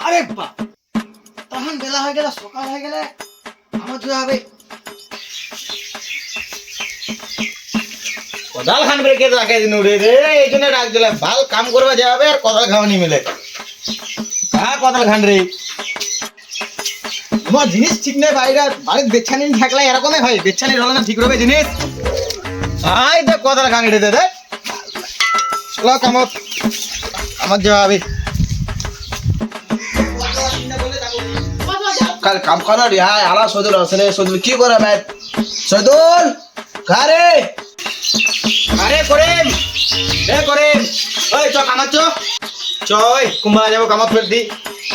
আরে বাপ, তখন বেলা হয়ে গেলে, সকাল হয়ে গেলে আমার যেতে হবে। কোদাল খান বেঁকে রাখে দিন উড়ে রে, এই জন্য ডাক দিলে ভাল কাম করবা যাবে আর কোদাল খাওয়ানি মিলে। হ্যাঁ কোদাল খান রে, তোমার জিনিস ঠিক নেই, বাইরে বাড়ির বেচ্ছানি থাকলে এরকমই হয়, বেচ্ছানি হলে না ঠিক রবে জিনিস। আই দেখ কোদাল খান এড়ে দে দে, চলো কামত আমার যাওয়া হবে। কাল কাম করা রে, হ্যাঁ আলা সদুল আসলে সদুল কি করে ভাই? সদুল কারে আরে করেন এ করেন, ওই চ কামাত চ চই কুম্বা যাবো কামাত ফের দি।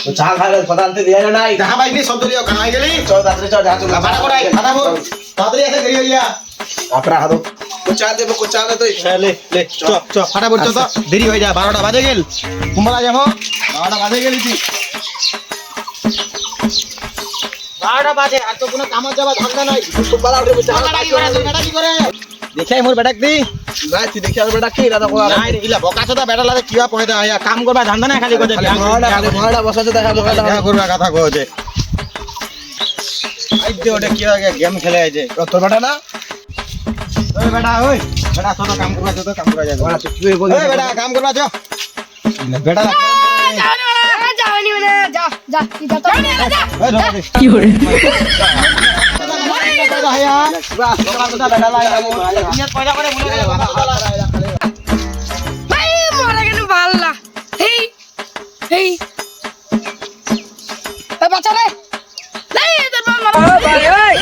তো চাল খাইলে কথা আনতে দিয়া নাই। দেখা পাইনি সব দলিও কামাই গেলি। চল তাড়াতাড়ি চল, যা চল ভাড়া করাই খাতা বল তাড়াতাড়ি এসে দেরি হইয়া। আপরা হাদো কোচা দেব, কোচা না তুই লে লে চ চ ফাটাফট চ, তো দেরি হয়ে যা, 12টা বাজে গেল। কুম্বালা যাবো 12টা বাজে গেলি তুই, 12টা বাজে আর তো কোনো কামত যাবা ধান্দা নাই। বালা উঠে বসে বেটা কি করে দেখাই মোর বেটাক দি ভাই তুই দেখি আর বেটা কি রাদা কোয়া নাই রে, ইলা বকা চোদা বেটা লাগে কিবা পয়দা আয়া কাম করবা ধান্দা নাই, খালি কইতে মহাড়া বসাতে দেখা মহাড়া দেখা করবা কথা কইতে। আই দে ওটা কি লাগে গেম খেলে আইছে তোর বেটা না? ওই বেটা, ওই বেটা চলো কাম করবা, যত কাম করা যায়। ওরা তুই বল ওই বেটা কাম করবা চ বেটা যাওনি মানে যা যা কি যা তো ওই ধর দে কি করে আয়া বকা চোদা বেটা লাগে নিয়ত পয়দা করে ভুলে গেলে বকা চোদা লাগে। ভাই মরে গেল ভাল্লা হেই হেই এ বাচ্চা রে নাই তোর মা মারা ভাই ওই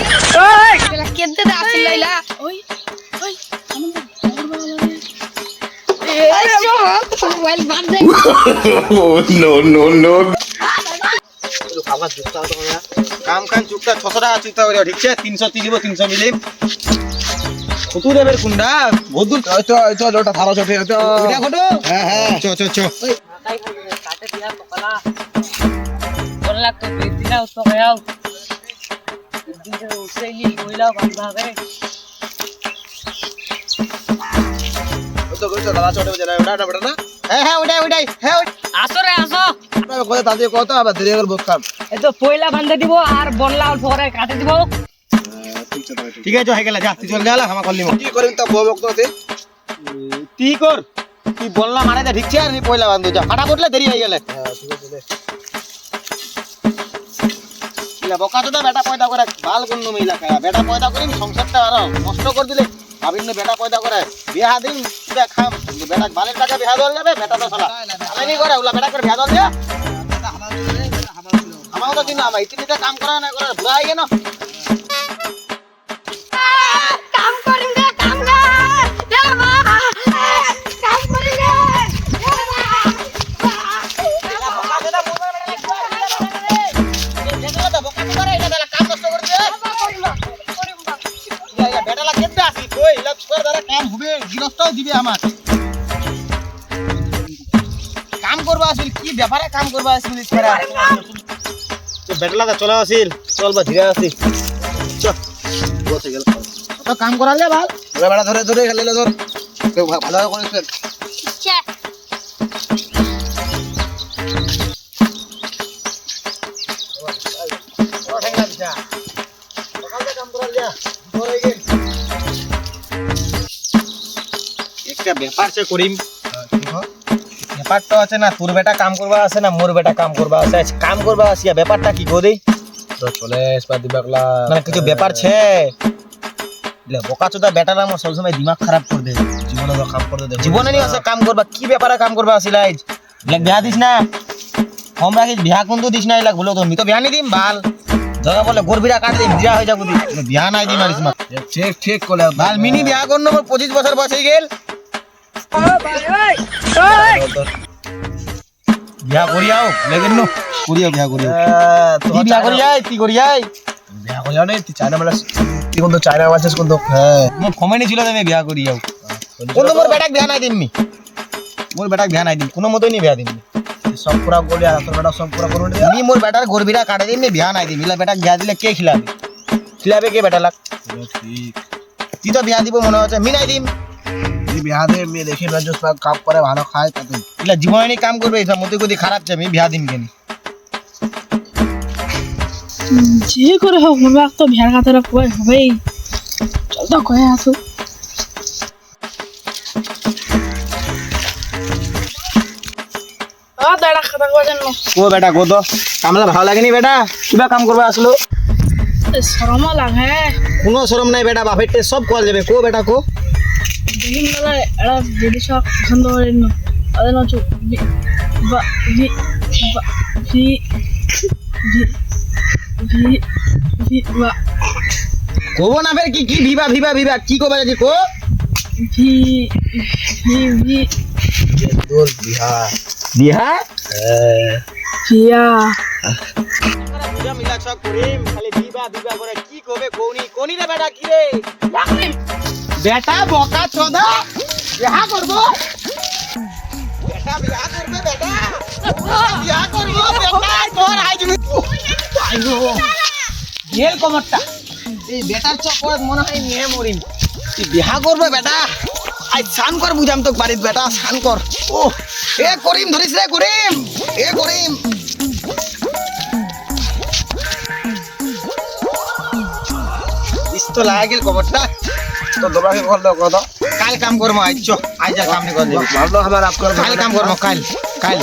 বেলা কেদে আসিল লাইলা ওই ওই এই চো মোবাইল বাদ দে কাম খান চুক্তা 600 টাকা চুক্তা করে ঠিক আছে, 330 দিব 300 মিলিম কত দেবে কুন্ডা বদুল ওই তো লোটা থালা চটে তো এটা কত। হ্যাঁ হ্যাঁ চ চ চ কাটে দিয়া পকলা বললা তো বেদিনা উস পকাও দিন থেকে উসেলি কইলাও ভাবে তো কইছো থালা চটে বজে না ওটা বেটা না? হ্যাঁ হ্যাঁ ওটাই হ্যাঁ আসো রে আসো কই তাতে কত আবার দেরি করে বস খাম। এই তো পয়লা বান্ধে দিব আর বললা অল্প করে কাটে দিব ঠিক আছে হয়ে গেল, যা তুই চল গেল আমার করলি কি করিম তা বউ বকতো তে তুই কর, তুই বললা মানে দে ঠিক আছে, আর পয়লা বান্ধব যা ফাটা করলে দেরি হয়ে গেলে। হ্যাঁ ঠিক আছে দে ইলা বকা তো বেটা পয়দা করে ভাল কোন মহিলা খায়া বেটা পয়দা করিম সংসারটা আরো নষ্ট করে দিলে ভাবিন বেটা পয়দা করে বিয়া দিন পুরা খাম বেটা বালের টাকা বিয়া দল যাবে বেটা তো শালা আলানি করে ওলা বেটা করে বিয়া দল দিয়া আমার তো দিন আমার ইতিনিতে কাম করা না করে বুড়া হয়ে গেল। কাম করিম রে কাম রে এ মা কাম করিম রে কাম করবা আসিল কি ব্যাপারে কাম করবা আসিল বেটলা চলে আসিল চল বা ধীরে আসি বসে গেল তো কাম করালে ভাল বেটা ধরে ধরে খেলে ধর ভালো করে করিস আচ্ছা একটা ব্যাপার সে করিম, ব্যাপারটা আছে না তোর বেটা কাম করবা আছে না মোর বেটা কাম করবা আছে, কাম করবা আসিয়া ব্যাপারটা কি গো দেই তো চলে এসপা দিবাকলা মানে কিছু ব্যাপার ছে বোকা চোদা বেটারা আমার সবসময় দিমাগ খারাপ করে দে, জীবনে তো কাম করতে দে জীবনে নি আছে কাম করবা কি ব্যাপারে কাম করবা আসিল আইজ বিয়া দিস না আমরা কি বিয়া কিন্তু দিস না এলা ভুলো তো মি তো বিয়া নি দিম ভাল জগা বলে গোরবিরা কাট দিম বিয়া হয়ে যাবো দি বিয়া নাই দিম আরিস মা ঠিক ঠিক করে ভাল মিনি বিয়া করন মোর 25 বছর বয়স হয়ে গেল বিয়া করিয়াও লেগেন নো করিয়াও বিয়া করিয়াও তুই বিয়া করিয়াই তুই করিয়াই বিয়া করে জানে তুই চায়না মানে তুই কোন চায়না আছিস কোন হ্যাঁ মোর কমেন্ট ছিল তুমি বিয়া করিয়াও কোন মোর বেটাক বিয়া নাই দিম মি মোর বেটাক বিয়া নাই দিম কোনো মতই নি বিয়া দিম সব পুরা গলি আর তোর বেটা সব পুরা করে দে নি মোর বেটার গোরবিরা কাটে দিম মি বিয়া নাই দিম ইলা বেটাক বিয়া দিলে কে খিলাবে কে বেটা লাগ ঠিক তুই তো বিয়া দিব মনে হচ্ছে মি নাই দিম তুই বিয়া দে মেয়ে দেখি রাজস্ব কাপ করে ভালো খায় তাতে ইলা জীবনে কাম করবে এটা মতে কদি খারাপ চাই আমি বিয়া দিম কেনি যে করে হোক মোর বাপ তো ভেড়া কাতরা কয় হবেই চল তো কয়ে আসো দাঁড়া খাতা কয় জানো কো বেটা কো তো কামলা ভালো লাগেনি বেটা কিবা কাম করবা আসলো শরমও লাগে কোনো শরম নাই বেটা বাপেরটে সব কল যাবে কো বেটা কো দেখিন বেলা এরা যদি সব পছন্দ করে না আরে না চু ভি ভি ভি বা কব না ফের কি কি ভিবা ভিবা ভিবা কি কবা যাচ্ছি কো ভি ভি ভি দোল বিহা বিহা ভিয়া বুঝা মিলা সব করিম খালি ভিবা ভিবা করে কি কবে কোনি কোনি রে বেটা কি রে বেটা বকা চোদা বিহা করব বেটা বিহা করবে বেটা বিহা করব বেটা তোর আই তুমি আইগো গেল কমরটা এই বেটার চক্কর মনে হয় নিয়ে মরিম তুই বিহা করবে বেটা আই স্নান কর বুঝাম তো বাড়িত বেটা স্নান কর ও এ করিম ধরিস রে করিম এ করিম ইsto লাগে গেল কমরটা তো দবাকে কল দাও কত কাল কাম করবো আজ চ আজ যা কাম নি কর ভালো আমার আপ কর কাল কাম করবো কাল কাল